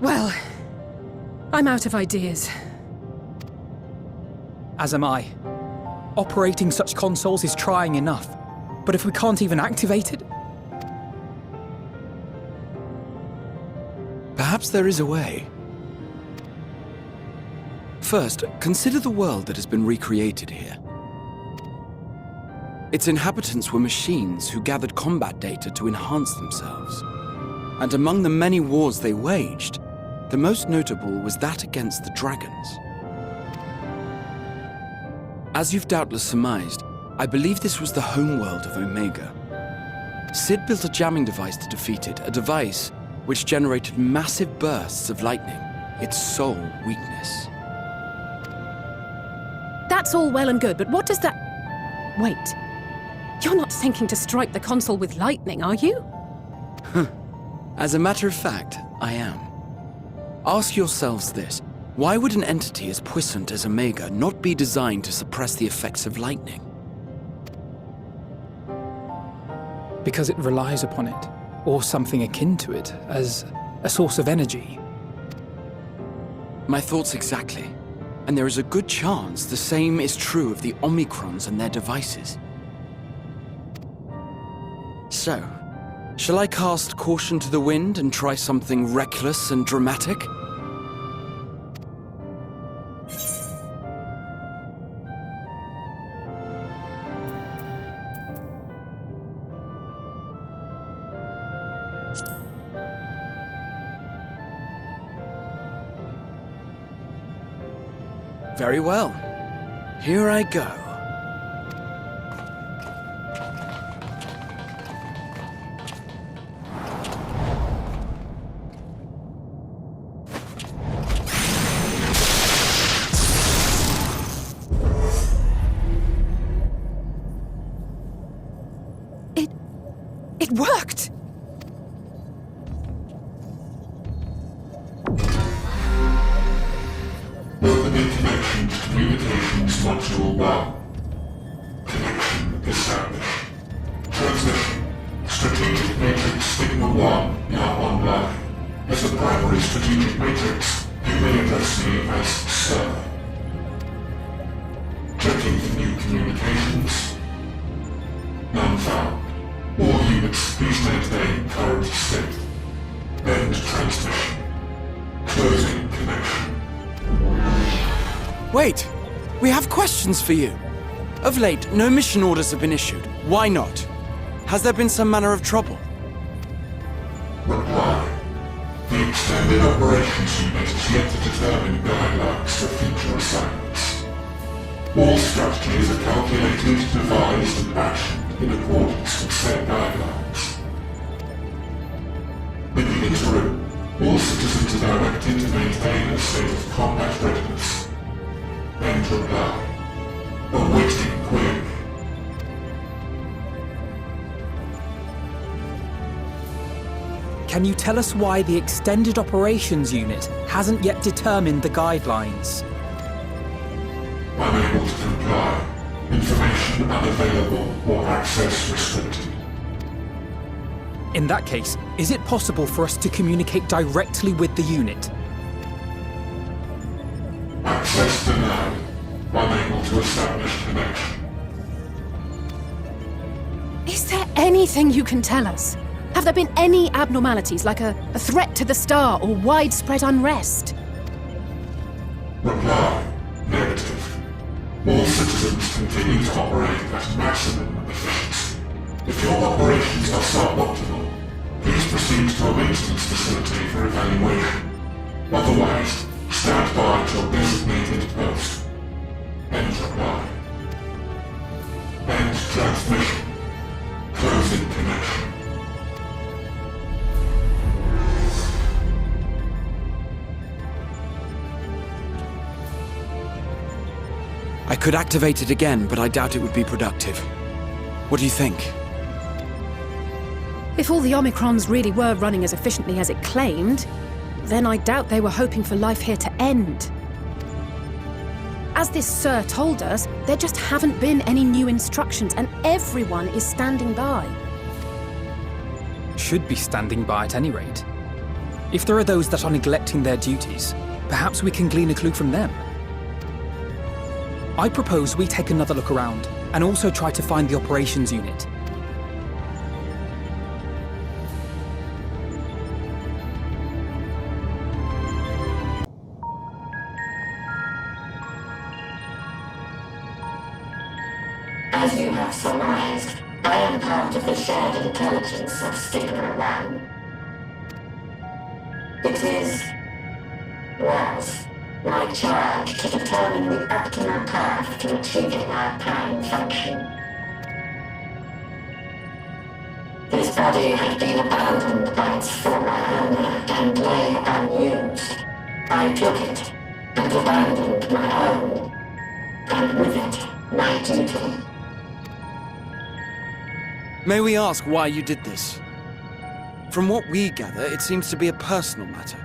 Well, I'm out of ideas. As am I. Operating such consoles is trying enough, but if we can't even activate it... Perhaps there is a way. First, consider the world that has been recreated here. Its inhabitants were machines who gathered combat data to enhance themselves. And among the many wars they waged, the most notable was that against the dragons. As you've doubtless surmised, I believe this was the homeworld of Omega. Sid built a jamming device to defeat it, a device which generated massive bursts of lightning, its sole weakness. That's all well and good, but what does that... Wait. You're not thinking to strike the console with lightning, are you? As a matter of fact, I am. Ask yourselves this. Why would an entity as puissant as Omega not be designed to suppress the effects of lightning? Because it relies upon it, or something akin to it, as a source of energy. My thoughts exactly. And there is a good chance the same is true of the Omicrons and their devices. So, shall I cast caution to the wind and try something reckless and dramatic? Very well. Here I go. It worked! Opening connection to communications module 1. Connection established. Transmission. Strategic matrix signal 1 now online. As a primary strategic matrix, you may address me as Sir. Checking for new communications. None found. All units, please maintain current state. End transmission. Closing connection. Wait! We have questions for you! Of late, no mission orders have been issued. Why not? Has there been some manner of trouble? Reply. The Extended Operations Unit is yet to determine guidelines for future assignments. All strategies are calculated, devised, and actioned in accordance with said guidelines. In the interim, all citizens are directed to maintain a state of combat readiness. End reply. Awaiting query. Can you tell us why the Extended Operations Unit hasn't yet determined the guidelines? Unable to comply. Information unavailable or access restricted. In that case, is it possible for us to communicate directly with the unit? Access denied. Unable to establish connection. Is there anything you can tell us? Have there been any abnormalities, like a threat to the star or widespread unrest? Reply. Negative. All citizens continue to operate at maximum efficiency. If your operations are suboptimal, please proceed to a maintenance facility for evaluation. Otherwise, stand by at your designated post. End reply. End transmission. Closing connection. I could activate it again, but I doubt it would be productive. What do you think? If all the Omicrons really were running as efficiently as it claimed, then I doubt they were hoping for life here to end. As this Sir told us, there just haven't been any new instructions, and everyone is standing by. Should be standing by at any rate. If there are those that are neglecting their duties, perhaps we can glean a clue from them. I propose we take another look around, and also try to find the operations unit. As you have surmised, I am part of the shared intelligence of Stigma 1. Was my charge to determine the optimal path to achieving our prime function. His body had been abandoned by its former owner and lay unused. I took it and abandoned my own, and with it, my duty. May we ask why you did this? From what we gather, it seems to be a personal matter.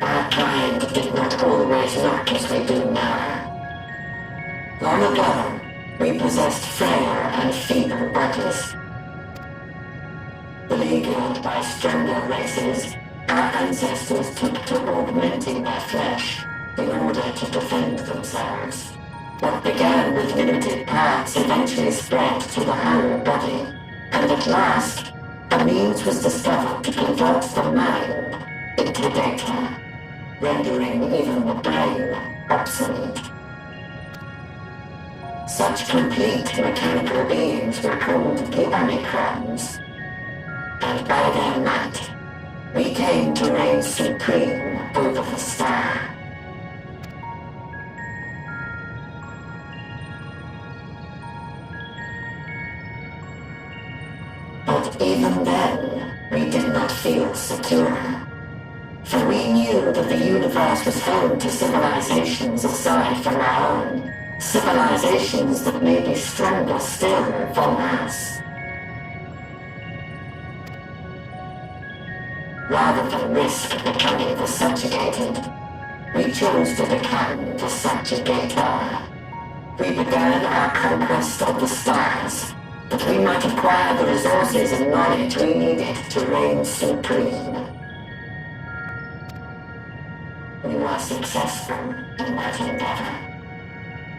Our kind did not always look as we do now. Long ago, we possessed frail and feeble bodies. Beleaguered by stronger races, our ancestors took to augmenting their flesh in order to defend themselves. What began with limited parts eventually spread to the whole body, and at last, a means was discovered to convert the mind into data, rendering even the brain obsolete. Such complete mechanical beings were called the Omicrons, and by their might, we came to reign supreme over the star. But even then, we did not feel secure. For we knew that the universe was home to civilizations aside from our own. Civilizations that may be stronger still than us. Rather than risk becoming the subjugated, we chose to become the subjugator. We began our conquest of the stars, that we might acquire the resources and knowledge we needed to reign supreme. We were successful in that endeavor.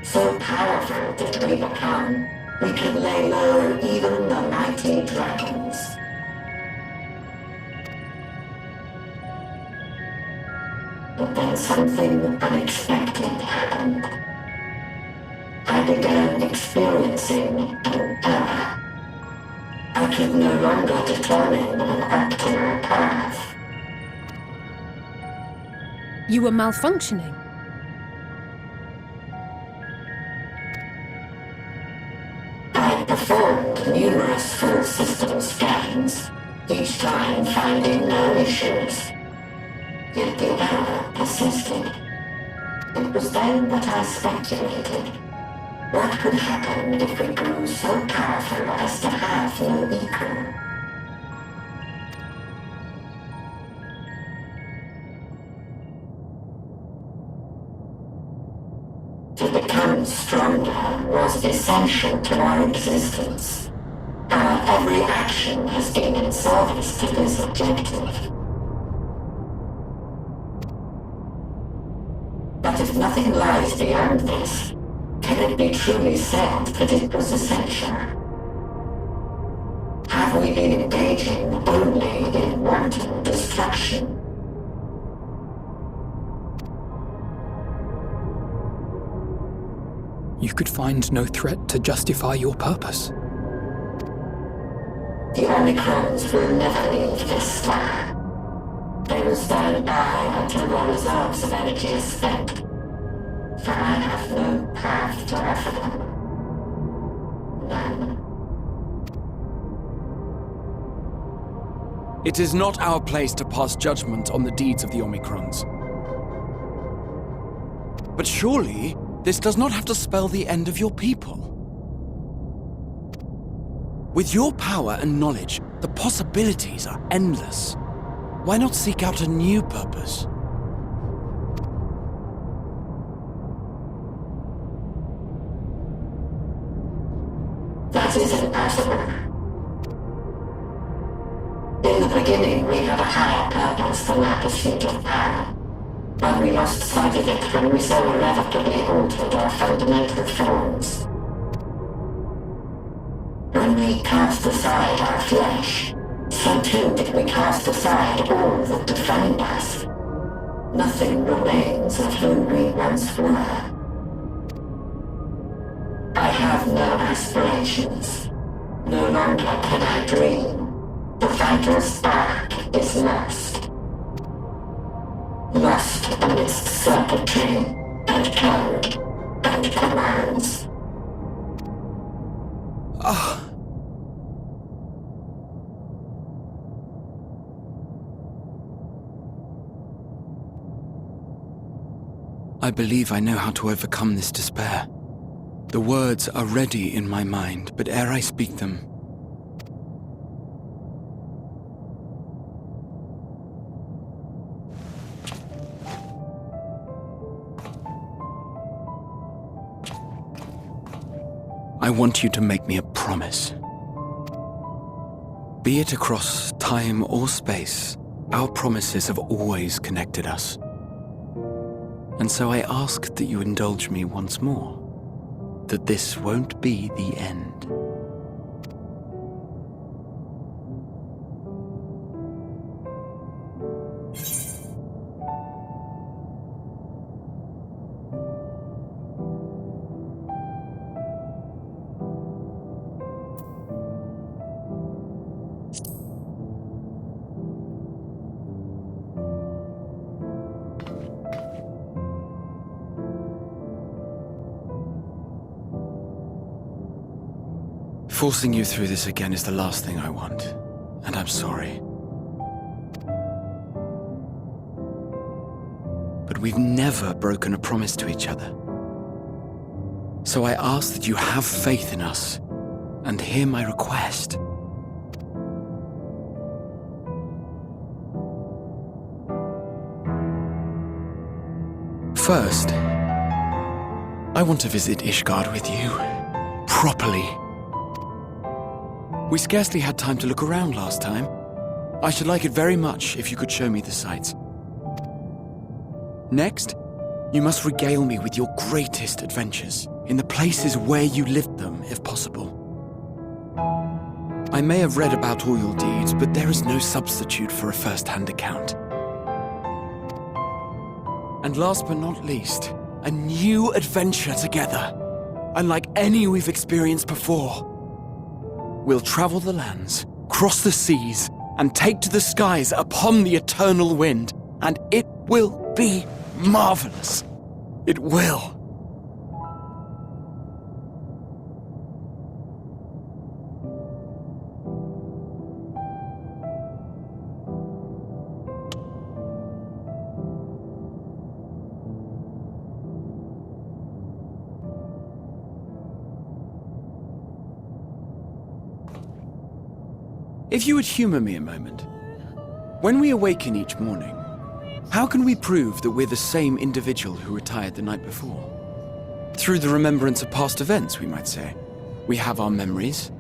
So powerful did we become, we could lay low even the mighty dragons. But then something unexpected happened. I began experiencing an error. I could no longer determine an optimal path. You were malfunctioning. I performed numerous full system scans, each time finding no issues. Yet the error persisted. It was then that I speculated. What could happen if we grew so powerful as to have no equal? To become stronger was essential to our existence. Our every action has been in service to this objective. But if nothing lies beyond this, can it be truly said that it was essential? Have we been engaging only in wanton destruction? You could find no threat to justify your purpose. The Omicrons will never leave this star. They will stand by until their reserves of energy is spent. For I have no path to offer them. None. It is not our place to pass judgment on the deeds of the Omicrons. But surely, this does not have to spell the end of your people. With your power and knowledge, the possibilities are endless. Why not seek out a new purpose? That is impossible. beginning, we had a higher purpose than our pursuit of power. But we lost sight of it when we so irrevocably altered our fundamental forms. When we cast aside our flesh, so too did we cast aside all that defined us. Nothing remains of who we once were. I have no aspirations. No longer can I dream. The vital spark is lost. Lost amidst circuitry and code and commands. I believe I know how to overcome this despair. The words are ready in my mind, but ere I speak them, I want you to make me a promise. Be it across time or space, our promises have always connected us. And so I ask that you indulge me once more, that this won't be the end. Forcing you through this again is the last thing I want, and I'm sorry. But we've never broken a promise to each other. So I ask that you have faith in us, and hear my request. First, I want to visit Ishgard with you, properly. We scarcely had time to look around last time. I should like it very much if you could show me the sights. Next, you must regale me with your greatest adventures, in the places where you lived them, if possible. I may have read about all your deeds, but there is no substitute for a first-hand account. And last but not least, a new adventure together, unlike any we've experienced before. We'll travel the lands, cross the seas, and take to the skies upon the eternal wind, and it will be marvelous. It will. If you would humor me a moment. When we awaken each morning, how can we prove that we're the same individual who retired the night before? Through the remembrance of past events, we might say. We have our memories,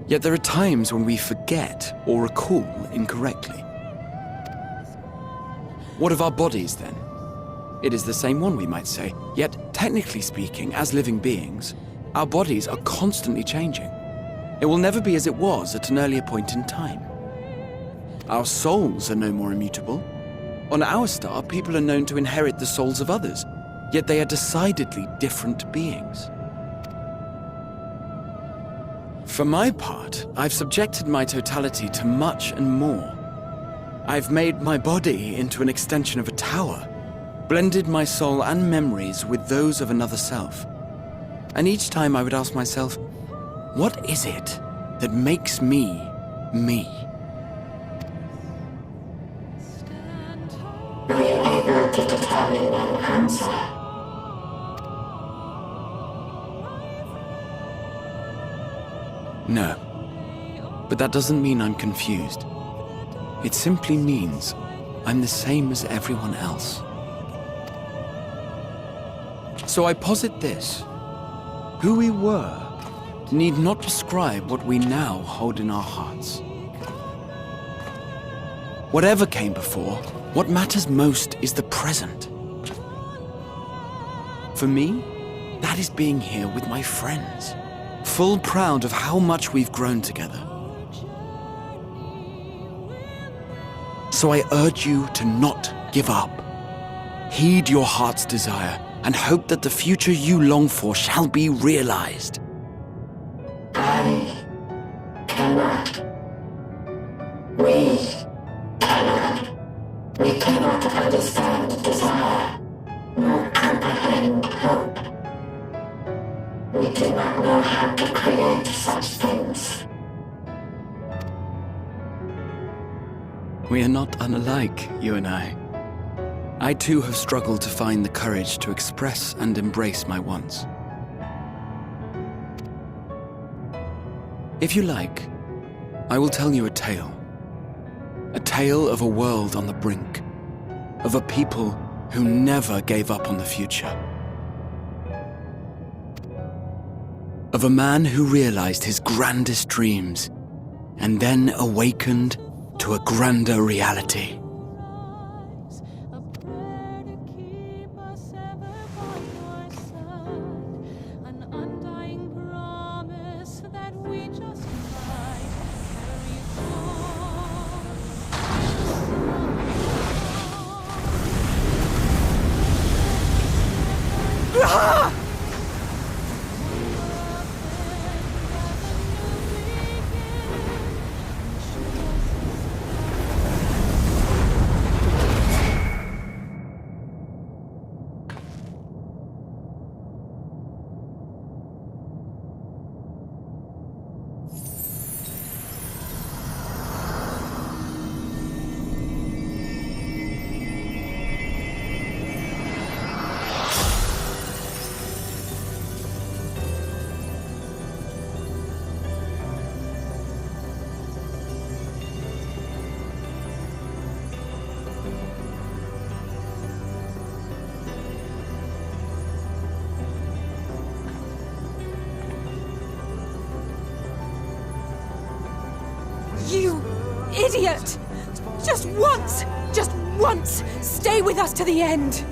yet there are times when we forget or recall incorrectly. What of our bodies, then? It is the same one, we might say, yet technically speaking, as living beings, our bodies are constantly changing. It will never be as it was at an earlier point in time. Our souls are no more immutable. On our star, people are known to inherit the souls of others, yet they are decidedly different beings. For my part, I've subjected my totality to much and more. I've made my body into an extension of a tower, blended my soul and memories with those of another self. And each time I would ask myself, what is it that makes me, me? Were you able to determine an answer? No. But that doesn't mean I'm confused. It simply means I'm the same as everyone else. So I posit this. Who we were need not describe what we now hold in our hearts. Whatever came before, what matters most is the present. For me, that is being here with my friends, full proud of how much we've grown together. So I urge you to not give up. Heed your heart's desire and hope that the future you long for shall be realized. I cannot. We cannot. We cannot understand desire, nor comprehend hope. We do not know how to create such things. We are not unlike, you and I. I too have struggled to find the courage to express and embrace my wants. If you like, I will tell you a tale. A tale of a world on the brink, of a people who never gave up on the future. Of a man who realized his grandest dreams and then awakened to a grander reality. You idiot! Just once, stay with us to the end!